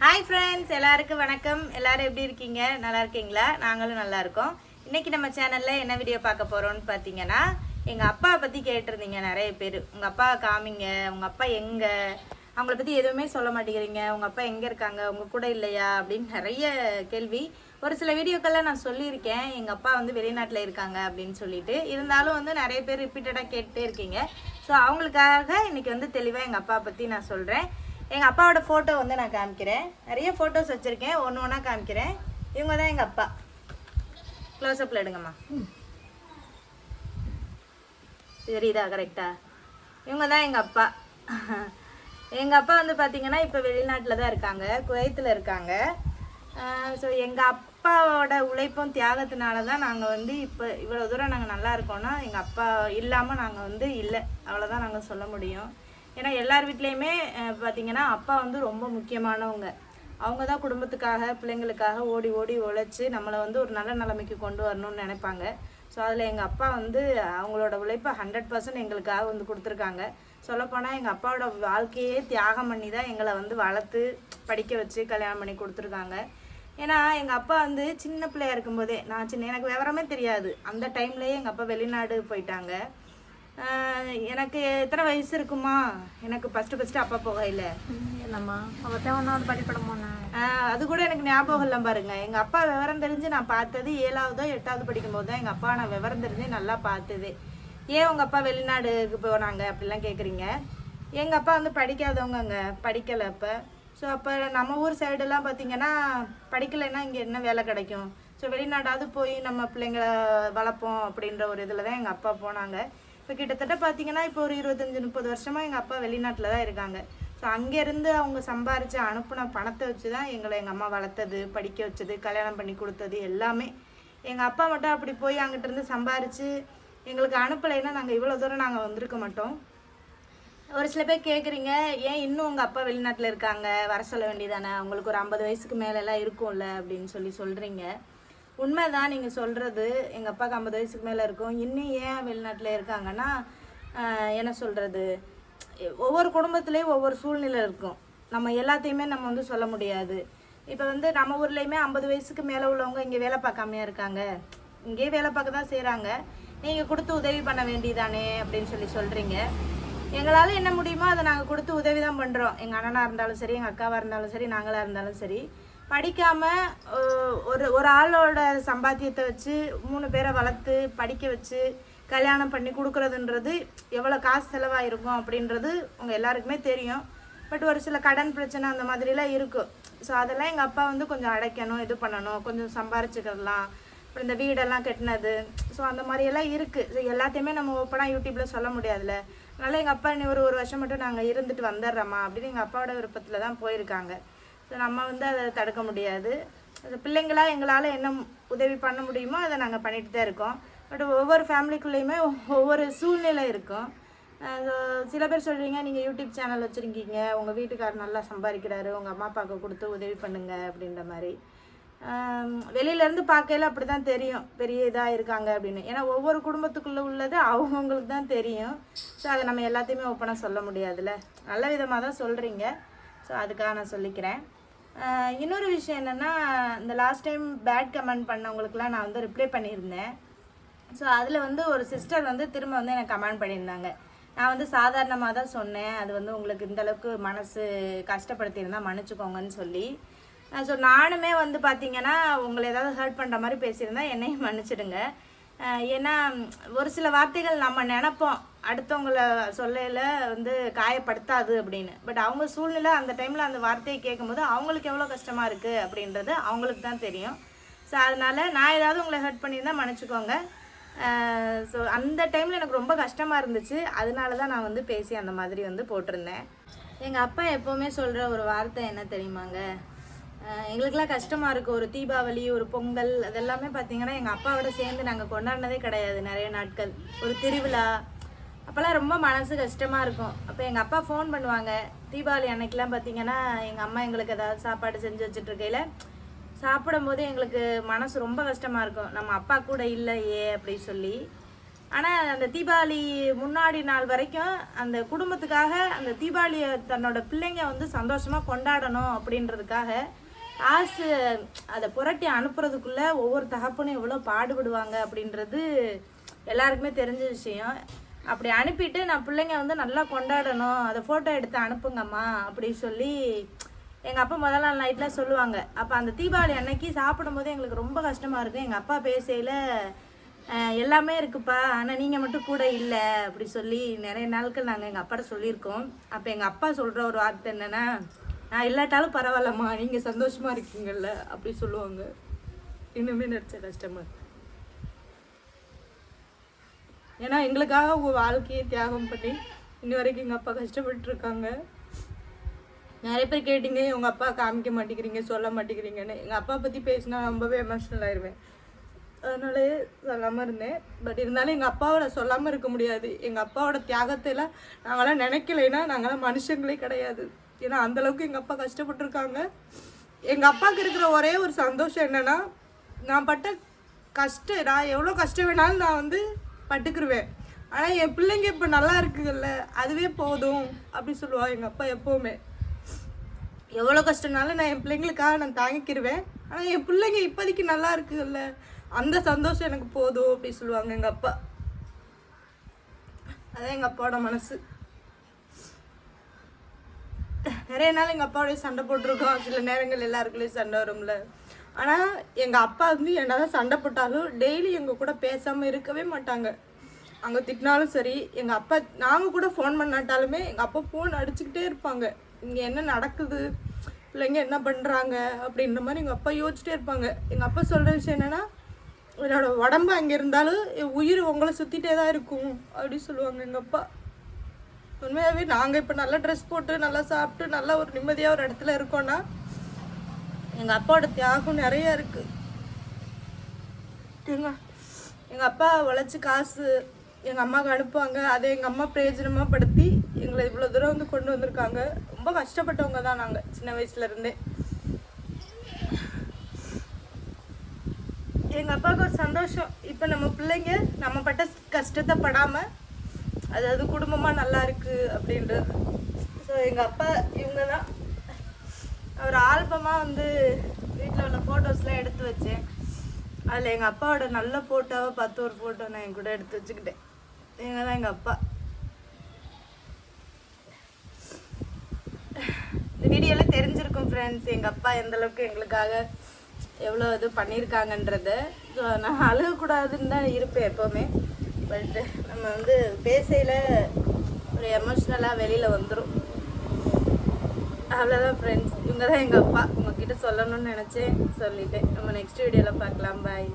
Hi friends, எல்லாருக்கும் வணக்கம். எல்லாரும் எப்படி இருக்கீங்க? நல்லா இருக்கீங்களா? நாங்களும் நல்லா இருக்கோம். இன்னைக்கு நம்ம சேனலில் என்ன வீடியோ பார்க்க போகிறோம்னு பார்த்தீங்கன்னா, எங்கள் அப்பா பற்றி கேட்டிருந்தீங்க நிறைய பேர். உங்கள் அப்பா காமிங்க, உங்கள் அப்பா எங்கே, அவங்கள பற்றி எதுவுமே சொல்ல மாட்டேங்கிறீங்க, உங்கள் அப்பா எங்கே இருக்காங்க, உங்கள் கூட இல்லையா அப்படின்னு நிறைய கேள்வி. ஒரு சில வீடியோக்கெல்லாம் நான் சொல்லியிருக்கேன் எங்கள் அப்பா வந்து வெளிநாட்டில் இருக்காங்க அப்படின்னு சொல்லிட்டு. இருந்தாலும் வந்து நிறைய பேர் ரிப்பீட்டடாக கேட்டுட்டே இருக்கீங்க. ஸோ அவங்களுக்காக இன்னைக்கு வந்து தெளிவாக எங்கள் அப்பா பற்றி நான் சொல்கிறேன். எங்கள் அப்பாவோட ஃபோட்டோ வந்து நான் காமிக்கிறேன். நிறைய ஃபோட்டோஸ் வச்சுருக்கேன், ஒன்று ஒன்றா காமிக்கிறேன். இவங்க தான் எங்கள் அப்பா. க்ளோஸ்அப்பில் எடுங்கம்மா. தெரியுதா கரெக்டா? இவங்க தான் எங்கள் அப்பா. எங்கள் அப்பா வந்து பார்த்திங்கன்னா இப்போ வெளிநாட்டில் தான் இருக்காங்க, குவைத்தில் இருக்காங்க. ஸோ எங்கள் அப்பாவோட உழைப்பும் தியாகத்தினால தான் நாங்கள் வந்து இப்போ இவ்வளோ தூரம் நாங்கள் நல்லா இருக்கோம்னா எங்கள் அப்பா இல்லாமல் நாங்கள் வந்து இல்லை, அவ்வளோதான் நாங்கள் சொல்ல முடியும். ஏன்னா எல்லார் வீட்லேயுமே பார்த்திங்கன்னா அப்பா வந்து ரொம்ப முக்கியமானவங்க. அவங்க தான் குடும்பத்துக்காக பிள்ளைங்களுக்காக ஓடி ஓடி உழைச்சி நம்மளை வந்து ஒரு நல்ல நிலைமைக்கு கொண்டு வரணும்னு நினைப்பாங்க. ஸோ அதில் எங்கள் அப்பா வந்து அவங்களோட உழைப்பை 100% எங்களுக்காக வந்து கொடுத்துருக்காங்க. சொல்லப்போனால் எங்கள் அப்பாவோட வாழ்க்கையே தியாகம் பண்ணி தான் எங்களை வந்து வளர்த்து படிக்க வச்சு கல்யாணம் பண்ணி கொடுத்துருக்காங்க. ஏன்னா எங்கள் அப்பா வந்து சின்ன பிள்ளையா இருக்கும்போதே, எனக்கு விவரமே தெரியாது, அந்த டைம்லேயே எங்கள் அப்பா வெளிநாடு போயிட்டாங்க. எனக்கு எத்தனை வயசு இருக்குமா, எனக்கு ஃபஸ்ட்டு அப்பா போகையில் இல்லைம்மா, அவள் ஒன்றாவது படிப்படமாண்ணா, அது கூட எனக்கு ஞாபகம் இல்லை பாருங்க. எங்கள் அப்பா விவரம் தெரிஞ்சு நான் பார்த்தது 7ஆவதோ 8ஆவது படிக்கும்போது தான் எங்கள் அப்பா நான் விவரம் தெரிஞ்சு நல்லா பார்த்தது. ஏன் உங்கள் அப்பா வெளிநாடுக்கு போனாங்க அப்படிலாம் கேட்குறீங்க. எங்கள் அப்பா வந்து படிக்காதவங்க, படிக்கலை அப்போ. ஸோ அப்போ நம்ம ஊர் சைடெல்லாம் பார்த்திங்கன்னா படிக்கலைன்னா இங்கே என்ன வேலை கிடைக்கும். ஸோ வெளிநாடாவது போய் நம்ம பிள்ளைங்களை வளர்ப்போம் அப்படின்ற ஒரு இதில் தான் எங்கள் அப்பா போனாங்க. இப்போ கிட்டத்தட்ட பார்த்திங்கன்னா இப்போ ஒரு 25-30 வருஷமாக எங்கள் அப்பா வெளிநாட்டில் தான் இருக்காங்க. ஸோ அங்கேருந்து அவங்க சம்பாரித்து அனுப்புன பணத்தை வச்சு தான் எங்களை எங்கள் அம்மா வளர்த்தது, படிக்க வச்சது, கல்யாணம் பண்ணி கொடுத்தது எல்லாமே. எங்கள் அப்பா மட்டும் அப்படி போய் அங்கிட்டிருந்து சம்பாரித்து எங்களுக்கு அனுப்பலைன்னா நாங்கள் இவ்வளோ தூரம் நாங்கள் வந்திருக்க மாட்டோம். ஒரு சில பேர் கேட்குறீங்க, ஏன் இன்னும் உங்கள் அப்பா வெளிநாட்டில் இருக்காங்க, வர சொல்ல வேண்டியதானே, அவங்களுக்கு ஒரு 50 வயசுக்கு மேலெல்லாம் இருக்கும்ல அப்படின்னு சொல்கிறீங்க. உண்மைதான் நீங்கள் சொல்கிறது. எங்கள் அப்பாவுக்கு 50 வயசுக்கு மேலே இருக்கும். இன்னும் ஏன் வெளிநாட்டில் இருக்காங்கன்னா, என்ன சொல்கிறது, ஒவ்வொரு குடும்பத்துலேயும் ஒவ்வொரு சூழ்நிலை இருக்கும். நம்ம எல்லாத்தையுமே நம்ம வந்து சொல்ல முடியாது. இப்போ வந்து நம்ம ஊர்லேயுமே 50 வயசுக்கு மேலே உள்ளவங்க இங்கே வேலை பார்க்காமையா இருக்காங்க, இங்கேயே வேலை பார்க்க தான் செய்கிறாங்க. நீங்கள் கொடுத்து உதவி பண்ண வேண்டியதானே அப்படின்னு சொல்கிறீங்க. எங்களால் என்ன முடியுமோ அதை நாங்கள் கொடுத்து உதவி தான் பண்ணுறோம். எங்கள் அண்ணனாக இருந்தாலும் சரி, எங்கள் அக்காவாக இருந்தாலும் சரி, நாங்களாக இருந்தாலும் சரி. படிக்காமல் ஒரு ஆளோட சம்பாத்தியத்தை வச்சு 3 பேரை வளர்த்து படிக்க வச்சு கல்யாணம் பண்ணி கொடுக்குறதுன்றது எவ்வளோ காசு செலவாயிருக்கும் அப்படின்றது உங்கள் எல்லாருக்குமே தெரியும். பட் ஒரு சில கடன் பிரச்சனை அந்த மாதிரிலாம் இருக்கும். ஸோ அதெல்லாம் எங்கள் அப்பா வந்து கொஞ்சம் அடைக்கணும், இது பண்ணணும், கொஞ்சம் சம்பாரிச்சுக்கலாம். அப்புறம் இந்த வீடெல்லாம் கட்டினது, ஸோ அந்த மாதிரியெல்லாம் இருக்குது. ஸோ எல்லாத்தையுமே நம்ம ஓப்பனாக யூடியூப்பில் சொல்ல முடியாதுல்ல. அதனால் எங்கள் அப்பா இன்னும் ஒரு வருஷம் மட்டும் நாங்கள் இருந்துட்டு வந்துடுறோம்மா அப்படின்னு எங்கள் அப்பாவோட விருப்பத்தில் தான் போயிருக்காங்க. ஸோ நம்ம வந்து அதை தடுக்க முடியாது. அது பிள்ளைங்களாக எங்களால் என்ன உதவி பண்ண முடியுமோ அதை நாங்கள் பண்ணிட்டு தான் இருக்கோம். பட் ஒவ்வொரு ஃபேமிலிக்குள்ளேயுமே ஒவ்வொரு சூழ்நிலை இருக்கும். சில பேர் சொல்கிறீங்க, நீங்கள் யூடியூப் சேனல் வச்சுருக்கீங்க, உங்கள் வீட்டுக்காரர் நல்லா சம்பாதிக்கிறாரு, உங்கள் அம்மா அப்பாவுக்கு கொடுத்து உதவி பண்ணுங்க அப்படின்ற மாதிரி. வெளியிலேருந்து பார்க்கையில அப்படி தான் தெரியும், பெரிய இதாக இருக்காங்க அப்படின்னு. ஏன்னா ஒவ்வொரு குடும்பத்துக்குள்ளே உள்ளது அவங்கவுங்களுக்கு தான் தெரியும். ஸோ அதை நம்ம எல்லாத்தையுமே ஓப்பனாக சொல்ல முடியாதுல்ல. நல்ல விதமாக தான் சொல்கிறீங்க. ஸோ அதுக்காக நான் சொல்லிக்கிறேன். இன்னொரு விஷயம் என்னென்னா, இந்த லாஸ்ட் டைம் பேட் கமெண்ட் பண்ணவங்களுக்குலாம் நான் வந்து ரிப்ளை பண்ணியிருந்தேன். ஸோ அதில் வந்து ஒரு சிஸ்டர் வந்து திரும்ப வந்து எனக்கு கமெண்ட் பண்ணியிருந்தாங்க. நான் வந்து சாதாரணமாக தான் சொன்னேன், அது வந்து உங்களுக்கு இந்தளவுக்கு மனசு கஷ்டப்படுத்தியிருந்தால் மன்னிச்சுக்கோங்கன்னு சொல்லி. ஸோ நானுமே வந்து பார்த்திங்கன்னா உங்களை ஏதாவது ஹர்ட் பண்ணுற மாதிரி பேசியிருந்தா என்னையும் மன்னிச்சிடுங்க. ஏன்னா ஒரு சில வார்த்தைகள் நம்ம நினைப்போம் அடுத்தவங்களை சொல்லையில் வந்து காயப்படுத்தாது அப்படின்னு. பட் அவங்க சூழ்நிலை அந்த டைமில் அந்த வார்த்தையை கேட்கும்போது அவங்களுக்கு எவ்வளோ கஷ்டமாக இருக்குது அப்படின்றது அவங்களுக்கு தான் தெரியும். ஸோ அதனால் நான் ஏதாவது உங்களை ஹர்ட் பண்ணியிருந்தால் மன்னிச்சிக்கோங்க. ஸோ அந்த டைமில் எனக்கு ரொம்ப கஷ்டமாக இருந்துச்சு, அதனால தான் நான் வந்து பேசி அந்த மாதிரி வந்து போட்டிருந்தேன். எங்கள் அப்பா எப்போவுமே சொல்கிற ஒரு வார்த்தை என்ன தெரியுமாங்க, எங்களுக்கெல்லாம் கஷ்டமாக இருக்குது. ஒரு தீபாவளி, ஒரு பொங்கல், அதெல்லாமே பார்த்திங்கன்னா எங்கள் அப்பாவோட சேர்ந்து நாங்கள் கொண்டாடினதே கிடையாது நிறைய நாட்கள். ஒரு திருவிழா அப்போல்லாம் ரொம்ப மனசு கஷ்டமாக இருக்கும். அப்போ எங்கள் அப்பா ஃபோன் பண்ணுவாங்க. தீபாவளி அன்னைக்கெலாம் பார்த்திங்கன்னா எங்கள் அம்மா எங்களுக்கு ஏதாவது சாப்பாடு செஞ்சு வச்சுட்ருக்கையில் சாப்பிடும்போது எங்களுக்கு மனசு ரொம்ப கஷ்டமாக இருக்கும், நம்ம அப்பா கூட இல்லையே அப்படி சொல்லி. ஆனால் அந்த தீபாவளி முன்னாடி நாள் வரைக்கும் அந்த குடும்பத்துக்காக அந்த தீபாவளியை தன்னோட பிள்ளைங்க வந்து சந்தோஷமாக கொண்டாடணும் அப்படின்றதுக்காக காசு அதை புரட்டி அனுப்புறதுக்குள்ளே ஒவ்வொரு தகப்பனும் எவ்வளோ பாடுபடுவாங்க அப்படின்றது எல்லாருக்குமே தெரிஞ்ச விஷயம். அப்படி அனுப்பிட்டு நான் பிள்ளைங்க வந்து நல்லா கொண்டாடணும், அதை ஃபோட்டோ எடுத்து அனுப்புங்கம்மா அப்படி சொல்லி எங்கள் அப்பா முதல் நாள் நைட்டில் சொல்லுவாங்க. அப்போ அந்த தீபாவளி அன்னைக்கு சாப்பிடும்போது எங்களுக்கு ரொம்ப கஷ்டமாக இருக்கும். எங்கள் அப்பா பேசையில் எல்லாமே இருக்குப்பா, ஆனால் நீங்கள் மட்டும் கூட இல்லை அப்படி சொல்லி நிறைய நாட்கள் நாங்கள் எங்கள் அப்பாட்ட சொல்லியிருக்கோம். அப்போ எங்கள் அப்பா சொல்கிற ஒரு வார்த்தை என்னென்னா, நான் இல்லாட்டாலும் பரவாயில்லம்மா, நீங்கள் சந்தோஷமாக இருக்கீங்கல்ல அப்படி சொல்லுவாங்க. இன்னுமே நினச்ச கஷ்டமாக இருக்கு. ஏன்னா எங்களுக்காக உங்கள் வாழ்க்கையை தியாகம் பண்ணி இன்ன வரைக்கும் எங்கள் அப்பா கஷ்டப்பட்டுருக்காங்க. நிறைய பேர் கேட்டிங்க, உங்கள் அப்பா காமிக்க மாட்டேங்கிறீங்க, சொல்ல மாட்டேங்கிறீங்கன்னு. எங்கள் அப்பா பற்றி பேசினா ரொம்பவே எமோஷ்னல் ஆயிடுவேன், அதனாலே சொல்லாமல் இருந்தேன். பட் இருந்தாலும் எங்கள் அப்பாவோட சொல்லாமல் இருக்க முடியாது. எங்கள் அப்பாவோட தியாகத்தைலாம் நாங்களாம் நினைக்கலைன்னா நாங்களாம் மனுஷங்களே கிடையாது. ஏன்னா அந்தளவுக்கு எங்கள் அப்பா கஷ்டப்பட்டுருக்காங்க. எங்கள் அப்பாவுக்கு இருக்கிற ஒரே ஒரு சந்தோஷம் என்னென்னா, நான் பட்ட கஷ்டம், நான் எவ்வளோ கஷ்டம் வேணாலும் நான் வந்து பட்டுக்குருவேன், ஆனால் என் பிள்ளைங்க இப்போ நல்லா இருக்குல்ல அதுவே போதும் அப்படி சொல்லுவாள் எங்கள் அப்பா எப்போவுமே. எவ்வளோ கஷ்டம்னாலும் நான் என் பிள்ளைங்களுக்காக நான் தாங்கிக்கிருவேன், ஆனால் என் பிள்ளைங்க இப்போதைக்கு நல்லா இருக்குல்ல அந்த சந்தோஷம் எனக்கு போதும் அப்படி சொல்லுவாங்க எங்கள் அப்பா. அதான் எங்கள் அப்பாவோட மனசு. நிறைய நாள் எங்கள் அப்பாவோடய சண்டை போட்டிருக்கோம். சில நேரங்கள் எல்லாருக்குள்ளேயும் சண்டை வரும்ல. ஆனால் எங்கள் அப்பா வந்து என்னதான் சண்டை போட்டாலும் டெய்லி எங்கள் கூட பேசாமல் இருக்கவே மாட்டாங்க. அங்கே திட்டினாலும் சரி, எங்கள் அப்பா நாங்கள் கூட ஃபோன் பண்ணாட்டாலுமே எங்கள் அப்பா ஃபோன் அடிச்சுக்கிட்டே இருப்பாங்க. இங்கே என்ன நடக்குது, பிள்ளைங்க என்ன பண்ணுறாங்க அப்படின்ற மாதிரி எங்கள் அப்பா யோசிச்சுட்டே இருப்பாங்க. எங்கள் அப்பா சொல்கிற விஷயம் என்னென்னா, என்னோட உடம்பு அங்கே இருந்தாலும் என் உயிர் உங்களை சுற்றிட்டே தான் இருக்கும் அப்படி சொல்லுவாங்க எங்கள் அப்பா. உண்மையாகவே நாங்கள் இப்போ நல்லா ட்ரெஸ் போட்டு நல்லா சாப்பிட்டு நல்லா ஒரு நிம்மதியாக ஒரு இடத்துல இருக்கோன்னா எங்கள் அப்பாவோட தியாகம் நிறையா இருக்குது. எங்கள் அப்பா உழைச்சி காசு எங்கள் அம்மாவுக்கு அனுப்புவாங்க. அதை எங்கள் அம்மா பிரயோஜனமாக படுத்தி எங்களை இவ்வளோ தூரம் வந்து கொண்டு வந்திருக்காங்க. ரொம்ப கஷ்டப்பட்டவங்க தான் நாங்கள் சின்ன வயசுலேருந்தே. எங்கள் அப்பாவுக்கு ஒரு சந்தோஷம், இப்போ நம்ம பிள்ளைங்க நம்ம பட்ட கஷ்டத்தை படாமல் அதாவது குடும்பமாக நல்லா இருக்குது அப்படின்றது. ஸோ எங்கள் அப்பா இவங்க தான். ஒரு ஆல்பமாக வந்து வீட்டில் உள்ள ஃபோட்டோஸ்லாம் எடுத்து வச்சேன். அதில் எங்கள் அப்பாவோட நல்ல ஃபோட்டோவை பார்த்து ஒரு ஃபோட்டோ நான் என் கூட எடுத்து வச்சுக்கிட்டேன். இவங்க தான் எங்கள் அப்பா. இந்த வீடியோவில் தெரிஞ்சிருக்கும் ஃப்ரெண்ட்ஸ், எங்கள் அப்பா எந்தளவுக்கு எங்களுக்காக எவ்வளோ இது பண்ணியிருக்காங்கன்றத. ஸோ நான் அழுகக்கூடாதுன்னு தான் இருப்பேன் எப்போவுமே. பட் நம்ம வந்து பேசையில் ஒரு எமோஷ்னலாக வெளியில் வந்துடும். அவ்வளோதான் ஃப்ரெண்ட்ஸ், இவங்க தான் எங்கள் அப்பா. உங்ககிட்ட சொல்லணும்னு நினச்சேன், சொல்லிட்டேன். நம்ம நெக்ஸ்ட் வீடியோவில் பார்க்கலாம். பாய்.